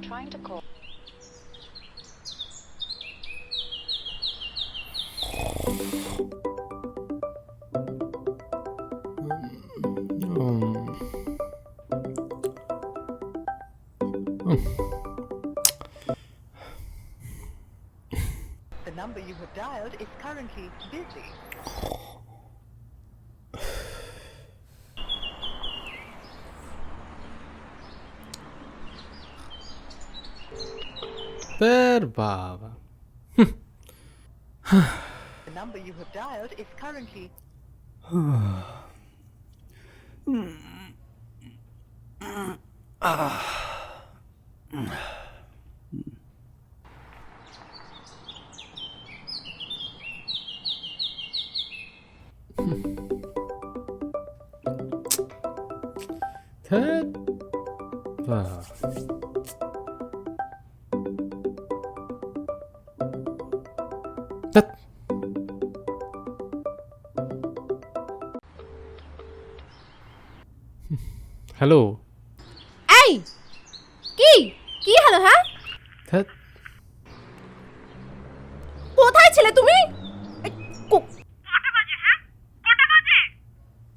trying to call. The number you have dialed is currently busy. বাবা The number you have dialed is currently বাবা ধ্যাৎ। Hello এই কি কি হলো? হ্যাঁ, ধ্যাৎ। কোথায় ছিলে তুমি? এই, কটা বাজে? হ্যাঁ, কটা বাজে?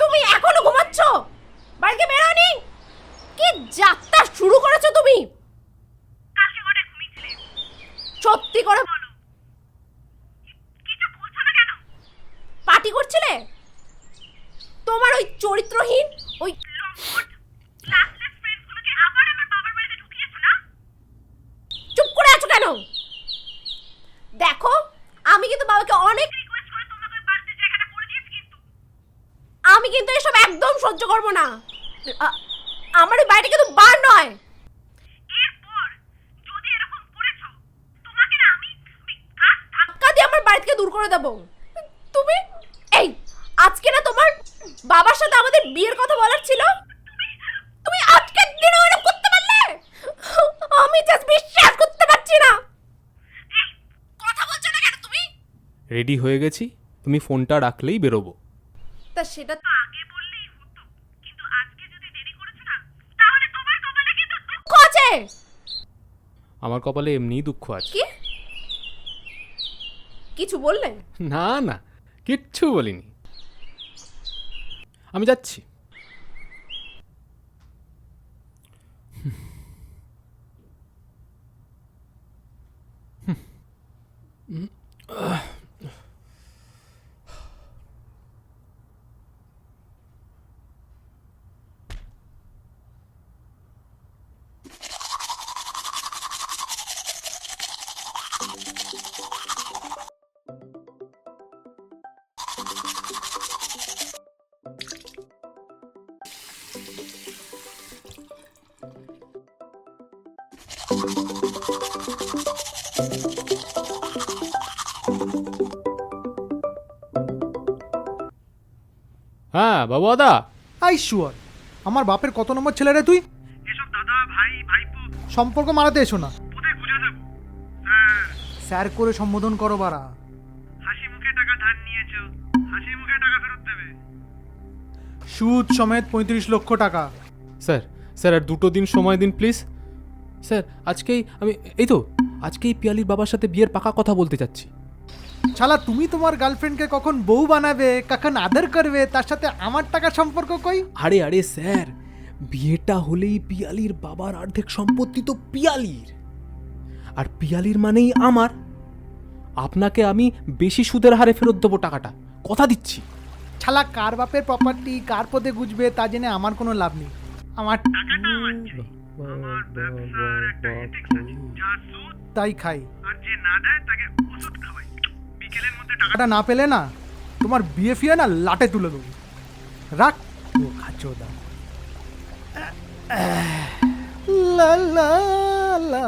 তুমি এখনো ঘুমাচ্ছ? বাড়িতে বেরোনি? কি যাত্রা শুরু করেছো তুমি? কালকে কটা ঘুমিয়েছিলে? সত্যি করে বলো, কিছু বলছো না কেন? পার্টি করছিলে? তোমার ওই চরিত্রহীন ওই ক্লাসলেস ফ্রেন্ডসগুলোকে আবার আমার বাবার বাড়িতে ঢুকিয়েছো না? চুপ করে আছো কেন? দেখো, আমি কিন্তু বাবাকে অনেক রিকোয়েস্ট করে তোমাকে ওই বাড়িতে জায়গাটা করে দিয়েছি, কিন্তু আমি কিন্তু এসব একদম সহ্য করব না। আমার এই বাড়িটা কিন্তু বার নয়। এরপর যদি এরকম করেছো, তোমাকে না আমি কাজ ধাক্কা দিয়ে আমার বাড়ি থেকে দূর করে দেব। তুমি এই আজকে না তোমার বাবার সাথে আমাদের বিয়ের কথা বলার ছিল, তুমি আজকের দিনে এরকম করতে পারলে? আমি জাস্ট বিশ্বাস করতে পারছি না। এই কথা বলছো না কেন তুমি? রেডি হয়ে গেছি, তুমি ফোনটা রাখলেই বেরোবো। তা সেটা তো আগে বললেই হতো, কিন্তু আজকে যদি দেরি করেছো না, তাহলে তোমার কপালে কিন্তু দুঃখ আছে। আমার কপালে এমনিই দুঃখ আছে। কি কিছু বললে? না না, কিচ্ছু বলিনি। আমি যাচ্ছি। হ্যাঁ বাবু দাদা। আই শিওর আমার বাপের কত নম্বর ছেলে রে তুই? এসব দাদা ভাই ভাইপো সম্পর্ক মারাতে এসো না, কোথায় বুঝে দেবো? স্যার, স্যার করে সম্বোধন করো বাড়া। হাসি মুখে টাকা ধার নিয়েছো, হাসি মুখে টাকা ফেরত দেবে। সুদ সমেত 35 লক্ষ টাকা। স্যার স্যার আর 2 দিন সময় দিন প্লিজ। স্যার আজকেই আমি আজকেই পিয়ালির বাবার সাথে বিয়ের পাকা কথা বলতে চাচ্ছি। শালা তুমি তোমার গার্লফ্রেন্ডকে কখন বউ বানাবে, কখন আদর করবে, তার সাথে আমার টাকার সম্পর্ক কই? আরে আরে স্যার, বিয়েটা হলেই পিয়ালির বাবার অর্ধেক সম্পত্তি তো পিয়ালির, আর পিয়ালির মানেই আমার। আপনাকে আমি বেশি সুদের হারে ফেরত দেবো টাকাটা, কথা দিচ্ছি। শালা কার বাপের প্রপার্টি কার পদে গুজবে তা জেনে আমার কোনো লাভ নেই। আমার টাকাটা আমার চাই। আমার ব্যবসার একটা এথিক্স আছে, যা সুদ তাই খাই। আর যে না দেয় তাকে ওষুধ খাওয়াই। বিকেলের মধ্যে টাকা টাকাটা না পেলে না তোমার বিয়ে ফিয়ে না লাটে তুলে দেবো। রাখ ও খাচোদা। লা লা লা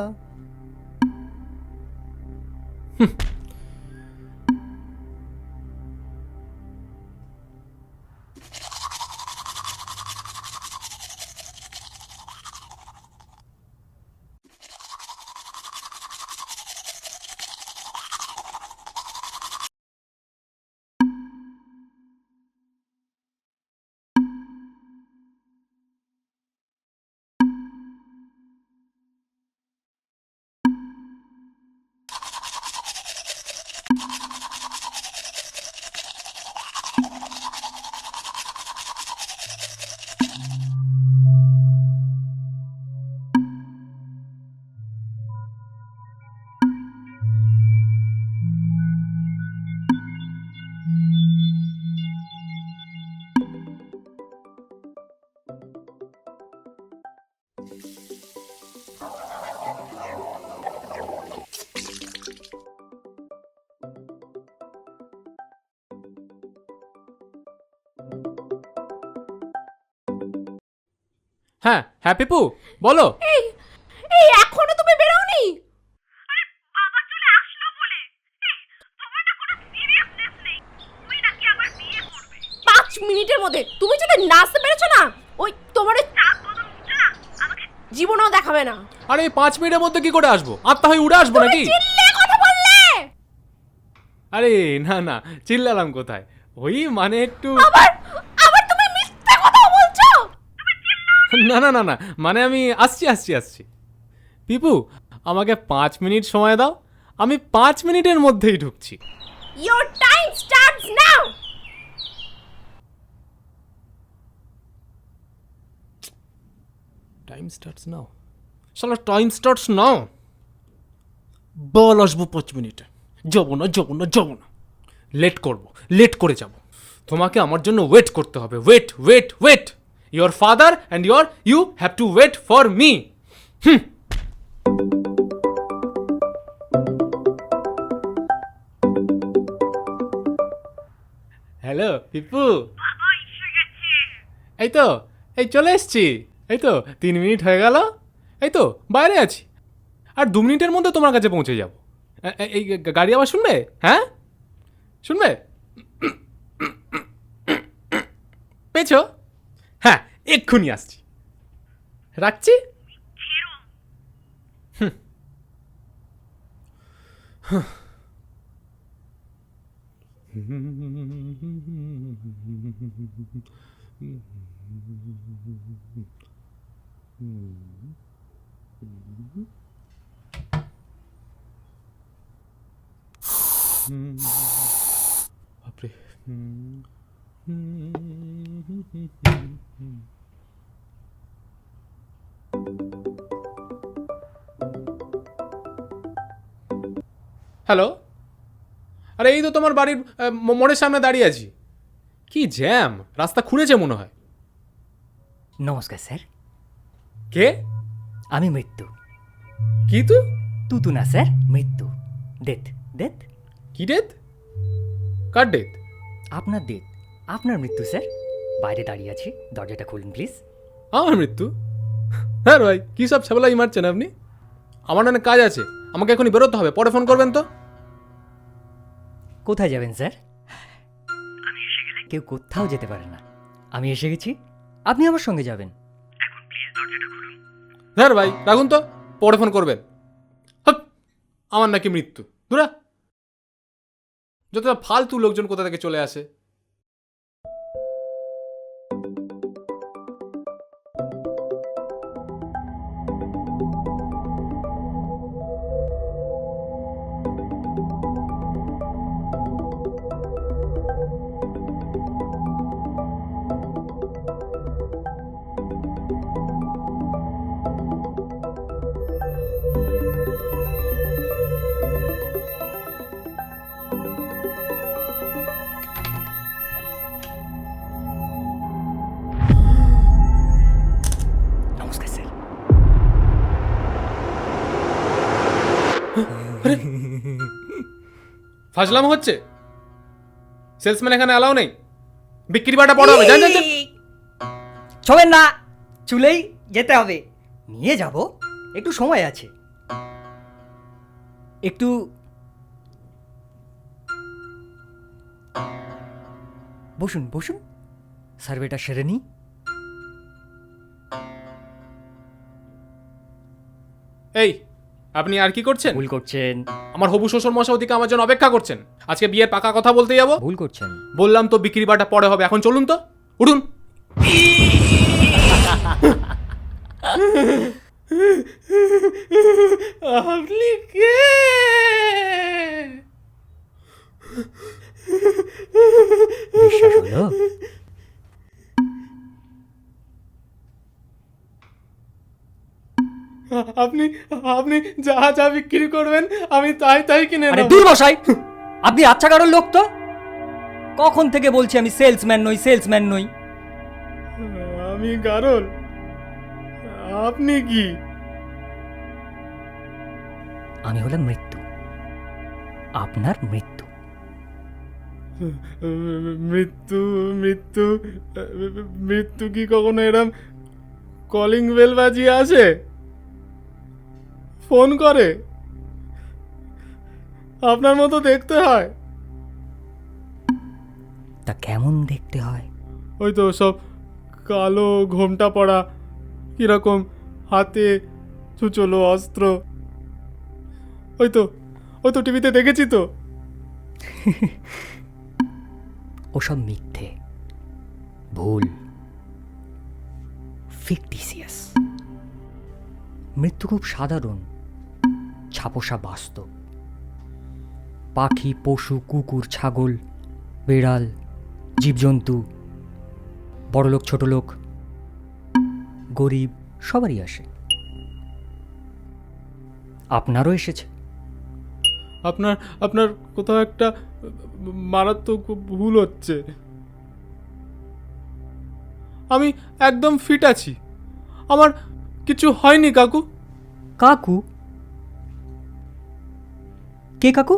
হ্যাঁ হ্যাঁ পিপু বলো। এই এই এখনো তুমি বেরোওনি? আরে বাবা চলে আসলো বলে। এই তোমার না কোনো সিরিয়াসনেস নেই। তুমি নাকি আবার বিয়ে করবে 5 মিনিটের মধ্যে। তুমি যদি নাচতে পেরেছো না, ওই তোমার ওই চাঁদ বদন উঠছে না, আমাকে জীবনেও দেখাবে না। আরে 5 মিনিটের মধ্যে কি করে আসবো? আত্মা হয়ে উড়ে আসবো নাকি? চিল্লে কথা বললে। আরে না না, চিল্লালাম কোথায়? ওই মানে একটু আবার আবার তুমি মিথ্যা কথা বলছো। তুমি চিল্লাও। না না না না, মানে আমি আসছি। পিপু আমাকে 5 মিনিট সময় দাও, আমি 5 মিনিটের মধ্যেই ঢুকছি। Your time starts now. Time starts now. শালা টাইম স্টার্টস নাও। বল আসবো 5 মিনিটে। যাবো না। লেট করে যাব। তোমাকে আমার জন্য ওয়েট করতে হবে। Wait. Your father and you have to wait for me. Hello Pipu. এই চলে এসছি। এই তো 3 মিনিট হয়ে গেল। এই তো বাইরে আছি, আর 2 মিনিটের মধ্যে তোমার কাছে পৌঁছে যাব। এই গাড়ি আবার শুনবে? হ্যাঁ শুনবে? পেয়েছো? হ্যাঁ এক্ষুনি আসছি, রাখছি। বাপরে। হ্যালো, আরে এই তো তোমার বাড়ির মোড়ের সামনে দাঁড়িয়ে আছি। কি জ্যাম, রাস্তা খুঁড়েছে মনে হয়। নমস্কার স্যার, কে? আমি মৃত্যু। কি তুই? তুতু না স্যার, মৃত্যু। ডেথ। কি ডেথ? কার ডেথ? আপনার ডেথ, আপনার মৃত্যু স্যার। বাইরে দাঁড়িয়ে আছি, দরজাটা খুলুন প্লিজ। আমার মৃত্যু? হ্যাঁ ভাই, কী সব ছাবলাই মারছেন আপনি? আমার অনেক কাজ আছে, আমাকে এখনই বেরোতে হবে, পরে ফোন করবেন তো। কোথায় যাবেন স্যার? কেউ কোথাও যেতে পারে না। আমি এসে গেছি, আপনি আমার সঙ্গে যাবেন। হ্যাঁ ভাই রাখুন তো, পরে ফোন করবেন। হাপ, আমার নাকি মৃত্যু? ধুরা, যতটা ফালতু লোকজন কোথা থেকে চলে আসে। নমস্কার স্যার। ফাজলাম হচ্ছে, সেলসম্যান এখানে অ্যালাউ নেই। বিক্রি বাটা বড় হবে, জান। ছবেন না, চুলেই যেতে হবে। নিয়ে যাব, একটু সময় আছে। একটু বসুন, সার্ভেটা সেরে নি। এই আপনি আর কি করছেন? ভুল করছেন, আমার হবু শ্বশুর মশাই ওদিকে আমার জন্য অপেক্ষা করছেন। আজকে বিয়ের পাকা কথা বলতে যাবো। ভুল করছেন। বললাম তো বিক্রি বাটা পরে হবে, এখন চলুন তো, উঠুন। আপনি কে? বিশ্বাস হলো? আপনি আপনি যা যা বিক্রি করবেন আমি তাই কিনে আরে নেব। দূর মশাই, আপনি আচ্ছা কারোর লোক তো। কখন থেকে বলছি আমি সেলসম্যান নই। আমি গারল? আপনি কি? আমি হলাম মৃত্যু, আপনার মৃত্যু। মৃত্যু মৃত্যু মৃত্যু কি কখনো এরম কলিং বেল বাজিয়ে আসে, ফোন করে? আপনার মতো দেখতে হয়? তা কেমন দেখতে হয়? ওই তো সব কালো ঘোমটা পড়া, কিরকম হাতে ছুচলো অস্ত্র, ওই তো টিভিতে দেখেছি তো। ওসব মিথ্যে, ভুল, ফিকটিসিয়াস। মৃত্যু খুব সাধারণ, ছাপোষা বাস্তব। পাখি, পশু, কুকুর, ছাগল, বিড়াল, জীবজন্তু, বড়লোক, ছোটলোক, গরিব, সবারই আসে। আপনারও এসেছে। আপনার কোথাও একটা মারাত্মক ভুল হচ্ছে। আমি একদম ফিট আছি, আমার কিছু হয়নি কাকু। কাকু? কে কাকু?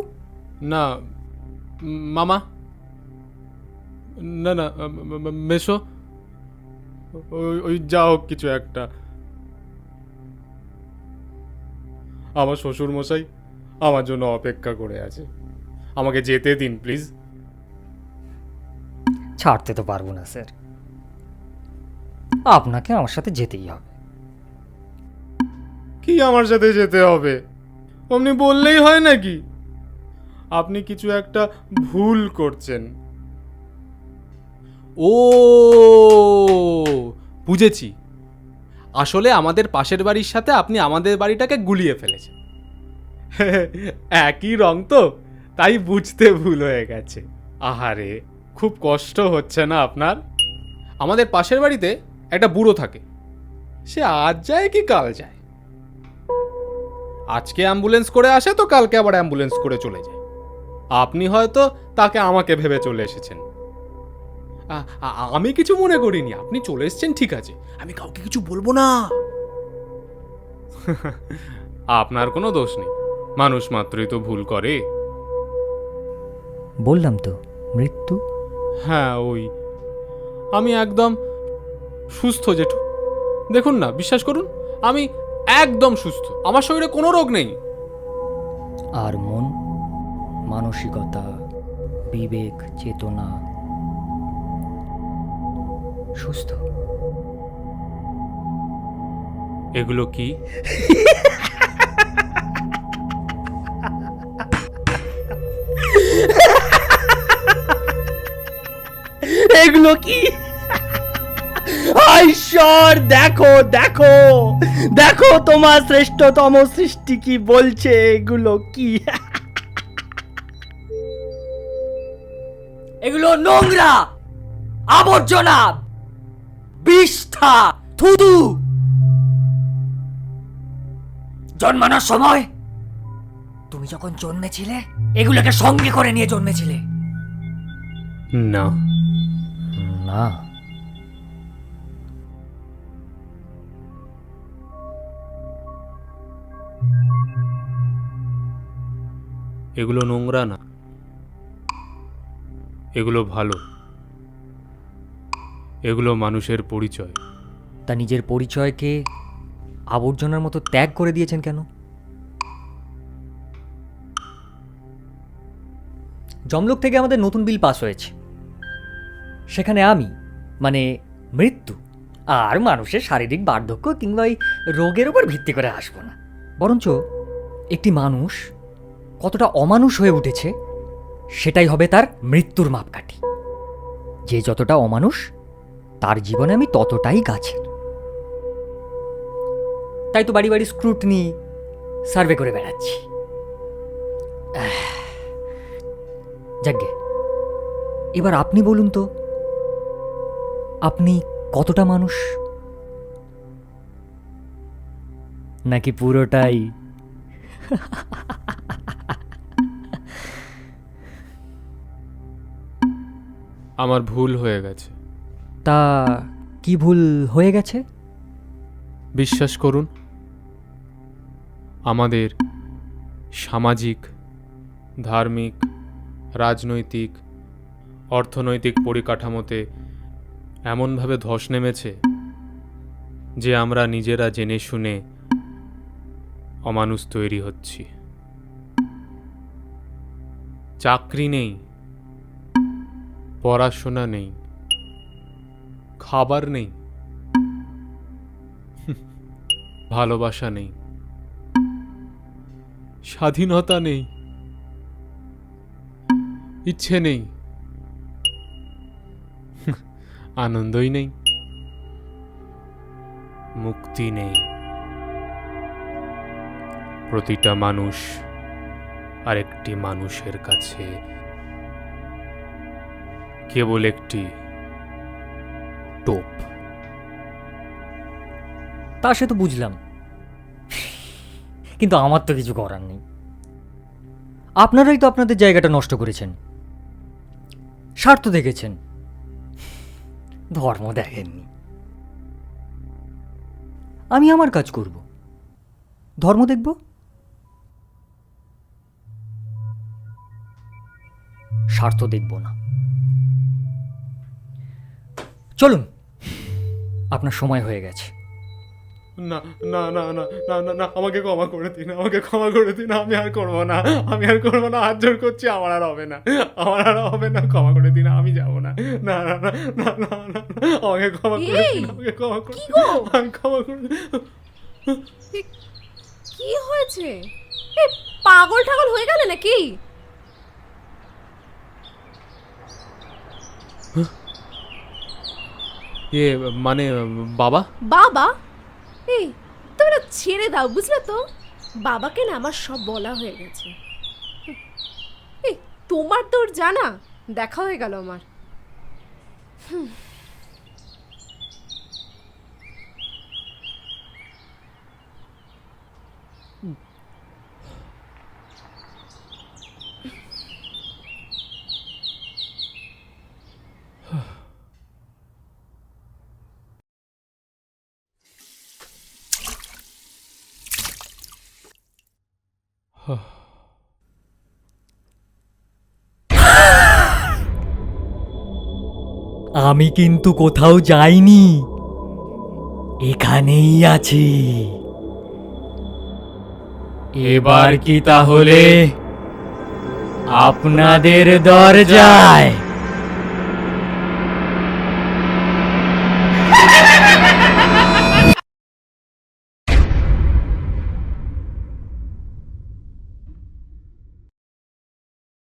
না মামা, না না মেশো, ওই যা হোক কিছু একটা। আমার শ্বশুর মশাই আমার জন্য অপেক্ষা করে আছে, আমাকে যেতে দিন প্লিজ। ছাড়তে তো পারবো না স্যার, আপনাকে আমার সাথে যেতেই হবে। কি আমার সাথে যেতে হবে? অমনি বললেই হয় নাকি? আপনি কিছু একটা ভুল করছেন। ও বুঝেছি, আসলে আমাদের পাশের বাড়ির সাথে আপনি আমাদের বাড়িটাকে গুলিয়ে ফেলেছেন। একই রং তো, তাই বুঝতে ভুল হয়ে গেছে। আহারে, খুব কষ্ট হচ্ছে না আপনার? আমাদের পাশের বাড়িতে একটা বুড়ো থাকে, সে আজ যায় কি কাল যায়। আজকে অ্যাম্বুলেন্স করে আসে তো কালকে আবার অ্যাম্বুলেন্স করে চলে যায়। আপনি হয়তো তাকে আমাকে ভেবে চলে এসেছেন। আমি কিছু মনে করিনি, আপনি চলে এসেছেন ঠিক আছে, আমি কাউকে কিছু বলবো না। আপনার কোনো দোষ নেই, মানুষ মাত্রই তো ভুল করে। বললাম তো মৃত্যু। হ্যাঁ ওই, আমি একদম সুস্থ জেঠু, দেখুন না, বিশ্বাস করুন, আমি একদম সুস্থ, আমার শরীরে কোনো রোগ নেই। আর মন, মানসিকতা, বিবেক, চেতনা সুস্থ। এগুলো কি? এগুলো কি? ঈশ্বর, দেখো দেখো দেখো, তোমার শ্রেষ্ঠতম সৃষ্টি কি বলছে। এগুলো কি? এগুলো নোংরা, আবর্জনা, বিষ্ঠা, থুতু। জন্মানোর সময় তুমি যখন জন্মেছিলে এগুলোকে সঙ্গে করে নিয়ে জন্মেছিলে? না না। এগুলো নোংরা না, এগুলো ভালো, এগুলো মানুষের পরিচয়। তা নিজের পরিচয়কে আবর্জনার মতো ত্যাগ করে দিয়েছেন কেন? জমলোক থেকে আমাদের নতুন বিল পাস হয়েছে, সেখানে আমি মানে মৃত্যু আর মানুষের শারীরিক বার্ধক্য কিংবা এই রোগের উপর ভিত্তি করে আসবো না, বরঞ্চ একটি মানুষ কতটা অমানুষ হয়ে উঠেছে সেটাই হবে তার মৃত্যুর মাপকাঠি। যে যতটা অমানুষ তার জীবনে আমি ততটাই গাছের। তাই তো বাড়ি বাড়ি স্ক্রুটনি সার্ভে করে বেড়াচ্ছি। যাকগে, এবার আপনি বলুন তো, আপনি কতটা মানুষ? নাকি পুরোটাই? আমার ভুল হয়ে গেছে। তা কি ভুল হয়ে গেছে? বিশ্বাস করুন, আমাদের সামাজিক, ধার্মিক, রাজনৈতিক, অর্থনৈতিক পরিকাঠামোতে এমনভাবে ধস নেমেছে যে আমরা নিজেরা জেনে শুনে অমানুষ তৈরি হচ্ছি। চাকরি নেই, পড়াশোনা নেই, খাবার নেই, ভালোবাসা নেই, স্বাধীনতা নেই, ইচ্ছে নেই, আনন্দই নেই, মুক্তি নেই। প্রতিটা মানুষ আরেকটি মানুষের কাছে কেবল একটি টোপ। তা সে তো বুঝলাম, কিন্তু আমার তো কিছু করার নেই। আপনারাই তো আপনাদের জায়গাটা নষ্ট করেছেন, স্বার্থ দেখেছেন, ধর্ম দেখেননি। আমি আমার কাজ করব, ধর্ম দেখব। স্বার্থ দেখব না। চলুন, আপনার সময় হয়ে গেছে। না না না না না না না, আমাকে ক্ষমা করে দিন, আমাকে ক্ষমা করে দিন। আমি আর করবো না, আমি আর করবো না, হাত জোর করছি। আমার আর হবে না, আমার আর হবে না। ক্ষমা করে দিন, আমি যাবো না। না না না না না না, আমাকে ক্ষমা করে দিন, আমাকে ক্ষমা করে দিন, আমি ক্ষমা করে দিন। কি হয়েছে? এই পাগল ঠাগল হয়ে গেলে নাকি? মানে বাবা? বাবা? এই তুমি না ছেড়ে দাও, বুঝলে তো? বাবাকে না আমার সব বলা হয়ে গেছে। এই তোমার তোর জানা দেখা হয়ে গেল আমার। আমি কিন্তু কোথাও যাইনি, এখানেই আছি। এবার কি তাহলে আপনাদের দরজায়